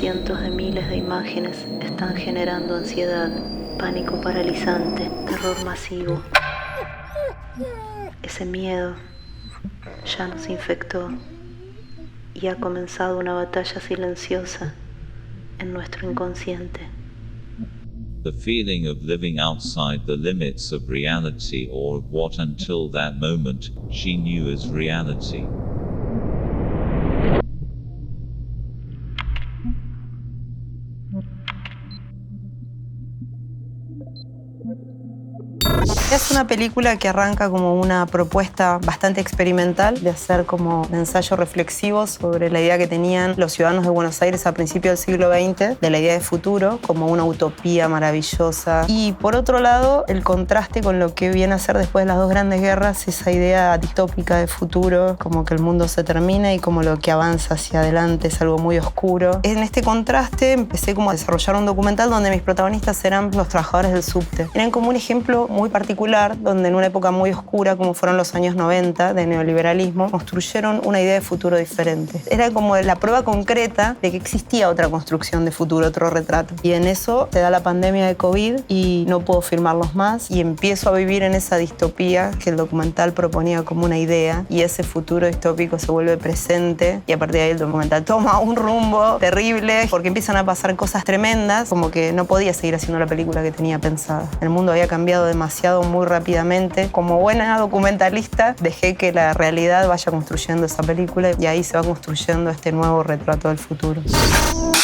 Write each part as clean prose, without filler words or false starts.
Cientos de miles de imágenes están generando ansiedad, pánico paralizante, terror masivo. Ese miedo ya nos infectó y ha comenzado una batalla silenciosa en nuestro inconsciente. The feeling of living outside the limits of reality, or of what until that moment she knew as reality. Es una película que arranca como una propuesta bastante experimental de hacer como un ensayo reflexivo sobre la idea que tenían los ciudadanos de Buenos Aires a principios del siglo XX, de la idea de futuro como una utopía maravillosa. Y por otro lado, el contraste con lo que viene a ser después de las dos grandes guerras, esa idea distópica de futuro, como que el mundo se termina y como lo que avanza hacia adelante es algo muy oscuro. En este contraste empecé como a desarrollar un documental donde mis protagonistas eran los trabajadores del subte. Eran como un ejemplo muy particular donde en una época muy oscura, como fueron los años 90 de neoliberalismo, construyeron una idea de futuro diferente. Era como la prueba concreta de que existía otra construcción de futuro, otro retrato. Y en eso se da la pandemia de COVID y no puedo filmarlos más y empiezo a vivir en esa distopía que el documental proponía como una idea, y ese futuro distópico se vuelve presente y a partir de ahí el documental toma un rumbo terrible porque empiezan a pasar cosas tremendas, como que no podía seguir haciendo la película que tenía pensada. El mundo había cambiado demasiado muy rápidamente. Como buena documentalista, dejé que la realidad vaya construyendo esa película y ahí se va construyendo este nuevo retrato del futuro.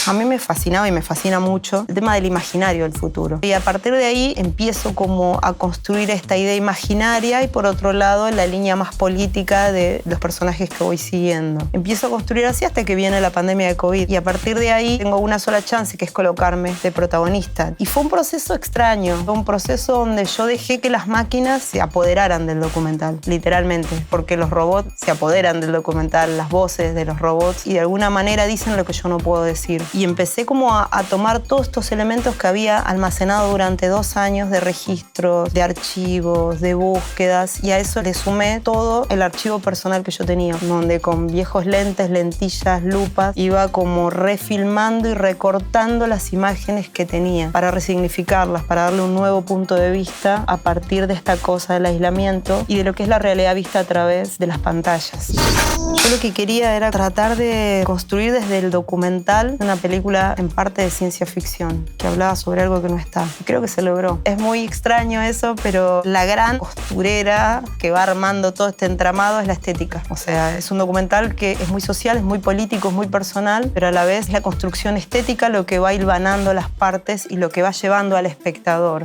A mí me fascinaba y me fascina mucho el tema del imaginario del futuro. Y a partir de ahí empiezo como a construir esta idea imaginaria y por otro lado la línea más política de los personajes que voy siguiendo. Empiezo a construir así hasta que viene la pandemia de COVID y a partir de ahí tengo una sola chance, que es colocarme de protagonista. Y fue un proceso extraño, fue un proceso donde yo dejé que las máquinas se apoderaran del documental, literalmente, porque los robots se apoderan del documental, las voces de los robots, y de alguna manera dicen lo que yo no puedo decir. Y empecé como a tomar todos estos elementos que había almacenado durante 2 años de registros, de archivos, de búsquedas, y a eso le sumé todo el archivo personal que yo tenía, donde con viejos lentes, lentillas, lupas, iba como refilmando y recortando las imágenes que tenía para resignificarlas, para darle un nuevo punto de vista a partir de esta cosa del aislamiento y de lo que es la realidad vista a través de las pantallas. Yo lo que quería era tratar de construir desde el documental una película en parte de ciencia ficción, que hablaba sobre algo que no está. Y creo que se logró. Es muy extraño eso, pero la gran costurera que va armando todo este entramado es la estética. O sea, es un documental que es muy social, es muy político, es muy personal, pero a la vez es la construcción estética lo que va hilvanando las partes y lo que va llevando al espectador.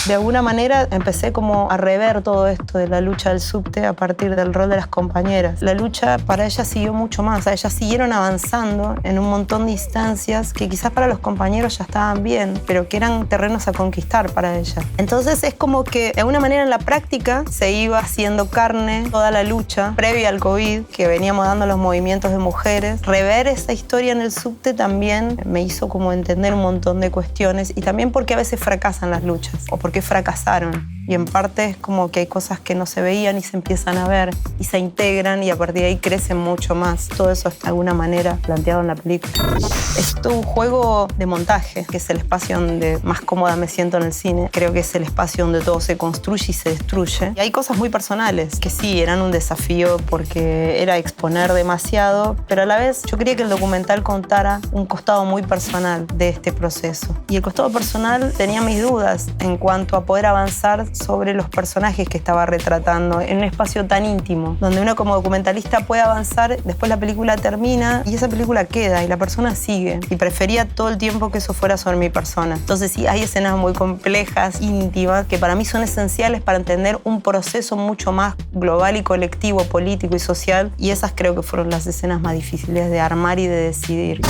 De alguna manera empecé como a rever todo esto de la lucha del subte a partir del rol de las compañeras. La lucha para ellas siguió mucho más, ellas siguieron avanzando en un montón de instancias que quizás para los compañeros ya estaban bien, pero que eran terrenos a conquistar para ellas. Entonces es como que de alguna manera en la práctica se iba haciendo carne toda la lucha previa al COVID que veníamos dando los movimientos de mujeres. Rever esa historia en el subte también me hizo como entender un montón de cuestiones y también porque a veces fracasan las luchas o porque fracasaron. Y en parte es como que hay cosas que no se veían y se empiezan a ver y se integran y a partir de ahí crecen mucho más. Todo eso está de alguna manera planteado en la película. Es todo un juego de montaje, que es el espacio donde más cómoda me siento en el cine. Creo que es el espacio donde todo se construye y se destruye. Y hay cosas muy personales que sí, eran un desafío porque era exponer demasiado, pero a la vez yo quería que el documental contara un costado muy personal de este proceso. Y el costado personal tenía mis dudas en cuanto a poder avanzar sobre los personajes que estaba retratando en un espacio tan íntimo, donde uno como documentalista puede avanzar, después la película termina y esa película queda y la persona sigue. Y prefería todo el tiempo que eso fuera sobre mi persona. Entonces sí, hay escenas muy complejas, íntimas, que para mí son esenciales para entender un proceso mucho más global y colectivo, político y social, y esas creo que fueron las escenas más difíciles de armar y de decidir.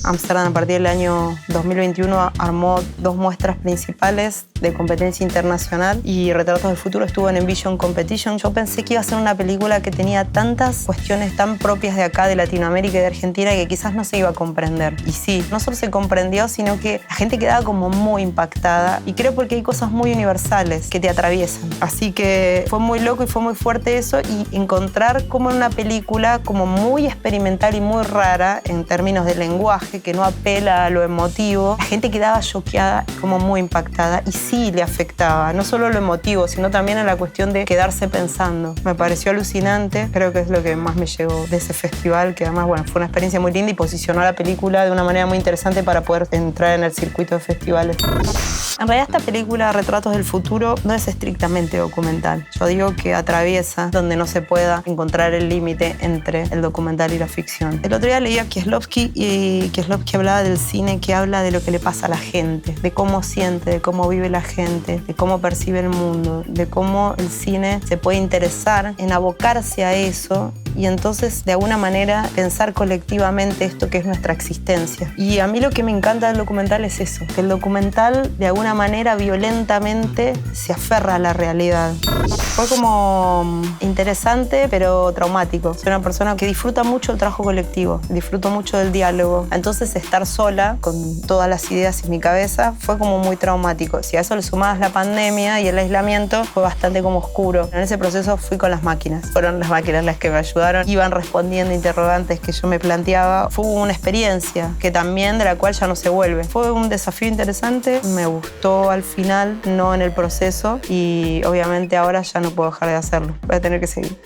Amsterdam a partir del año 2021 armó 2 muestras principales de competencia internacional y Retratos del Futuro estuvo en Envision Competition. Yo pensé que iba a ser una película que tenía tantas cuestiones tan propias de acá, de Latinoamérica y de Argentina, que quizás no se iba a comprender. Y sí, no solo se comprendió, sino que la gente quedaba como muy impactada. Y creo porque hay cosas muy universales que te atraviesan. Así que fue muy loco y fue muy fuerte eso, y encontrar como en una película como muy experimental y muy rara en términos de lenguaje, que no apela a lo emotivo, la gente quedaba choqueada, como muy impactada, y sí le afectaba, no solo lo emotivo, sino también a la cuestión de quedarse pensando. Me pareció alucinante, creo que es lo que más me llegó de ese festival, que además, bueno, fue una experiencia muy linda y posicionó a la película de una manera muy interesante para poder entrar en el circuito de festivales. En realidad esta película, Retratos del Futuro, no es estrictamente documental. Yo digo que atraviesa donde no se pueda encontrar el límite entre el documental y la ficción. El otro día leía a Kieslowski, y Kieslowski hablaba del cine que habla de lo que le pasa a la gente, de cómo siente, de cómo vive la gente, de cómo percibe el mundo, de cómo el cine se puede interesar en abocarse a eso y entonces de alguna manera pensar colectivamente esto que es nuestra existencia. Y a mí lo que me encanta del documental es eso, que el documental de alguna manera violentamente se aferra a la realidad. Fue como interesante pero traumático. Soy una persona que disfruta mucho el trabajo colectivo, disfruto mucho del diálogo. Entonces estar sola con todas las ideas en mi cabeza fue como muy traumático. Si a eso le sumabas la pandemia y el aislamiento, fue bastante como oscuro. En ese proceso fui con las máquinas. Fueron las máquinas las que me ayudaron. Iban respondiendo interrogantes que yo me planteaba. Fue una experiencia que también de la cual ya no se vuelve. Fue un desafío interesante. Me gustó al final, no en el proceso. Y obviamente ahora ya no puedo dejar de hacerlo. Voy a tener que seguir.